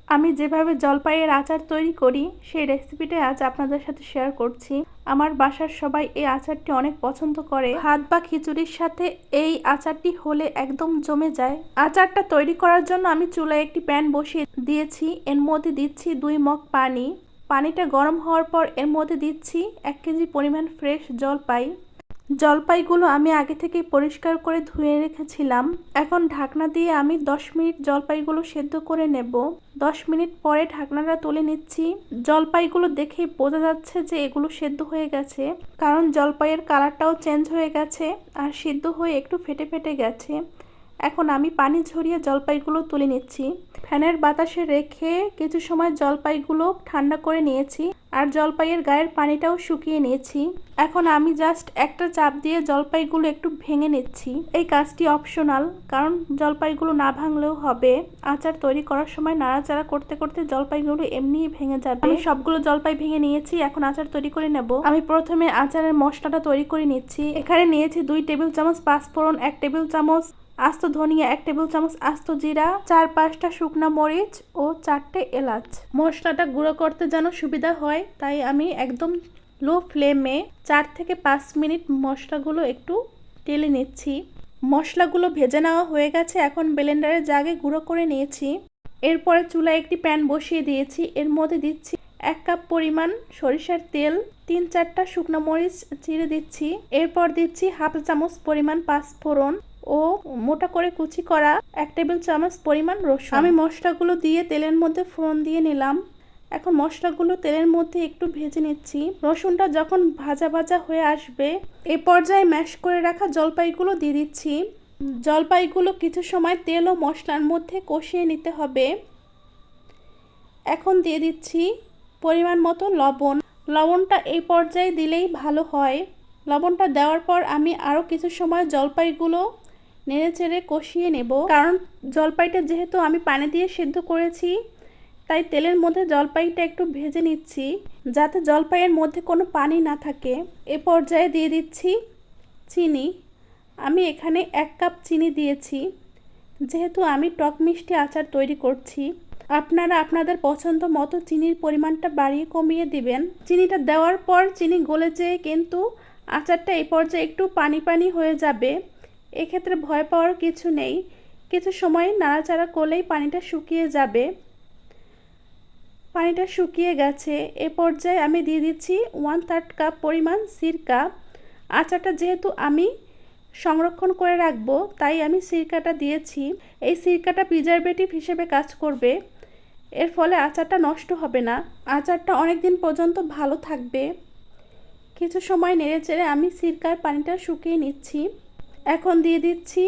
আমি যেভাবে জলপাইয়ের আচার তৈরি করি সেই রেসিপিটাই আজ আপনাদের সাথে শেয়ার করছি। আমার বাসার সবাই এই আচারটি অনেক পছন্দ করে। ভাত বা খিচুড়ির সাথে এই আচারটি হলে একদম জমে যায়। আচারটা তৈরি করার জন্য আমি চুলায় একটি প্যান বসিয়ে দিয়েছি। এর মধ্যে দিচ্ছি 2 মগ পানি। পানিটা গরম হওয়ার পর এর মধ্যে দিচ্ছি 1 কেজি পরিমাণ ফ্রেশ জলপাই। জলপাইগুলো আমি আগে থেকেই পরিষ্কার করে ধুয়ে রেখেছিলাম। এখন ঢাকনা দিয়ে আমি 10 মিনিট জলপাইগুলো সেদ্ধ করে নেব। 10 মিনিট পরে ঢাকনাটা তুলে নিচ্ছি। জলপাইগুলো দেখেই বোঝা যাচ্ছে যে এগুলো সেদ্ধ হয়ে গেছে, কারণ জলপাইয়ের কালারটাও চেঞ্জ হয়ে গেছে আর সিদ্ধ হয়ে একটু ফেটে ফেটে গেছে। এখন আমি পানি ঝরিয়ে জলপাইগুলো তুলে নিচ্ছি। ফ্যানের বাতাসে রেখে কিছু সময় জলপাইগুলো ঠান্ডা করে নিয়েছি আর জলপাইয়ের গায়ের পানিটাও শুকিয়ে নিয়েছি। এখন আমি জাস্ট একটা চাপ দিয়ে জলপাইগুলো একটু ভেঙে নিচ্ছি। এই কাজটি অপশনাল, কারণ জলপাইগুলো না ভাঙলেও হবে। আচার তৈরি করার সময় নাড়াচাড়া করতে করতে জলপাইগুলো এমনিই ভেঙে যাবে। আমি সবগুলো জলপাই ভেঙে নিয়েছি, এখন আচার তৈরি করে নেব। আমি প্রথমে আচারের মশলাটা তৈরি করে নিচ্ছি। এখানে নিয়েছি 2 টেবিল চামচ পাঁচফোড়ন, 1 টেবিল চামচ আস্ত ধনিয়া, 1 টেবিল চামচ আস্ত জিরা, 4-5টা শুকনা মরিচ ও 4টে এলাচ। মশলাটা গুঁড়ো করতে যেন সুবিধা হয় তাই আমি একদম লো ফ্লেমে 4 থেকে 5 মিনিট মশলাগুলো একটু টেলে নিচ্ছি। মশলাগুলো ভেজে নেওয়া হয়ে গেছে, এখন ব্লেন্ডারের জাগে গুঁড়ো করে নিয়েছি। এরপরে চুলায় একটি প্যান বসিয়ে দিয়েছি। এর মধ্যে দিচ্ছি 1 কাপ পরিমাণ সরিষার তেল, 3-4টা শুকনো মরিচ চিড়ে দিচ্ছি। এরপর দিচ্ছি 1/2 চামচ পরিমাণ পাঁচফোড়ন ও মোটা করে কুচি করা 1 টেবিল চামচ পরিমাণ রসুন। আমি মশলাগুলো দিয়ে তেলের মধ্যে ফোড়ন দিয়ে নিলাম। এখন মশলাগুলো তেলের মধ্যে একটু ভেজে নিচ্ছি। রসুনটা যখন ভাজা ভাজা হয়ে আসবে এই পর্যায়ে ম্যাশ করে রাখা জলপাইগুলো দিয়ে দিচ্ছি। জলপাইগুলো কিছু সময় তেল ও মশলার মধ্যে কষিয়ে নিতে হবে। এখন দিয়ে দিচ্ছি পরিমাণ মতো লবণ। লবণটা এই পর্যায়ে দিলেই ভালো হয়। লবণটা দেওয়ার পর আমি আরও কিছু সময় জলপাইগুলো নেড়েচেড়ে কষিয়ে নেব, কারণ জলপাইটা যেহেতু আমি পানি দিয়ে সিদ্ধ করেছি তাই তেলের মধ্যে জলপাইটা একটু ভেজে নিচ্ছি যাতে জলপাইয়ের মধ্যে কোনো পানি না থাকে। এ পর্যায়ে দিয়ে দিচ্ছি চিনি। আমি এখানে 1 কাপ চিনি দিয়েছি, যেহেতু আমি টক মিষ্টি আচার তৈরি করছি। আপনারা আপনাদের পছন্দ মতো চিনির পরিমাণটা বাড়িয়ে কমিয়ে দিবেন। চিনিটা দেওয়ার পর চিনি গলে যেয়ে কিন্তু আচারটা এই পর্যায়ে একটু পানি পানি হয়ে যাবে। এক্ষেত্রে ভয় পাওয়ার কিছু নেই, কিছু সময় নাড়াচাড়া করলেই পানিটা শুকিয়ে যাবে। পানিটা শুকিয়ে গেছে। এ পর্যায়ে আমি দিয়ে দিচ্ছি 1/3 কাপ পরিমাণ সিরকা। আচারটা যেহেতু আমি সংরক্ষণ করে রাখবো তাই আমি সিরকাটা দিয়েছি। এই সিরকাটা প্রিজারভেটিভ হিসেবে কাজ করবে, এর ফলে আচারটা নষ্ট হবে না, আচারটা অনেক দিন পর্যন্ত ভালো থাকবে। কিছু সময় নেড়েচেড়ে আমি সিরকার পানিটা শুকিয়ে নিচ্ছি। এখন দিয়ে দিচ্ছি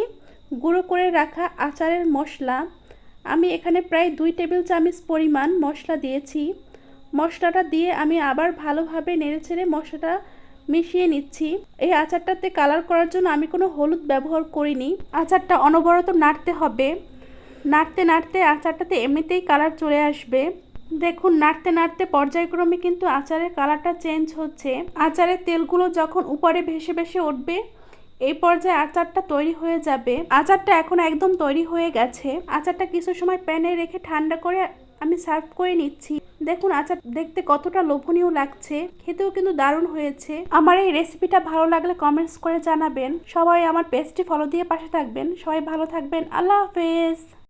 গুঁড়ো করে রাখা আচারের মশলা। আমি এখানে প্রায় 2 টেবিল চামচ পরিমাণ মশলা দিয়েছি। মশলাটা দিয়ে আমি আবার ভালোভাবে নেড়েচেড়ে মশলাটা মিশিয়ে নিচ্ছি। এই আচারটাতে কালার করার জন্য আমি কোনো হলুদ ব্যবহার করিনি। আচারটা অনবরত নাড়তে হবে। নাড়তে নাড়তে আচারটাতে এমনিতেই কালার চলে আসবে। দেখুন নাড়তে নাড়তে পর্যায়ক্রমে কিন্তু আচারের কালারটা চেঞ্জ হচ্ছে। আচারের তেলগুলো যখন উপরে ভেসে ভেসে উঠবে এই পর্যায়ে আচারটা তৈরি হয়ে যাবে। আচারটা এখন একদম তৈরি হয়ে গেছে। আচারটা কিছু সময় প্যানে রেখে ঠান্ডা করে আমি সার্ভ করে নিচ্ছি। দেখুন আচার দেখতে কতটা লোভনীয় লাগছে, খেতেও কিন্তু দারুণ হয়েছে। আমার এই রেসিপিটা ভালো লাগলে কমেন্টস করে জানাবেন। সবাই আমার পেজটি ফলো দিয়ে পাশে থাকবেন। সবাই ভালো থাকবেন। আল্লাহ হাফেজ।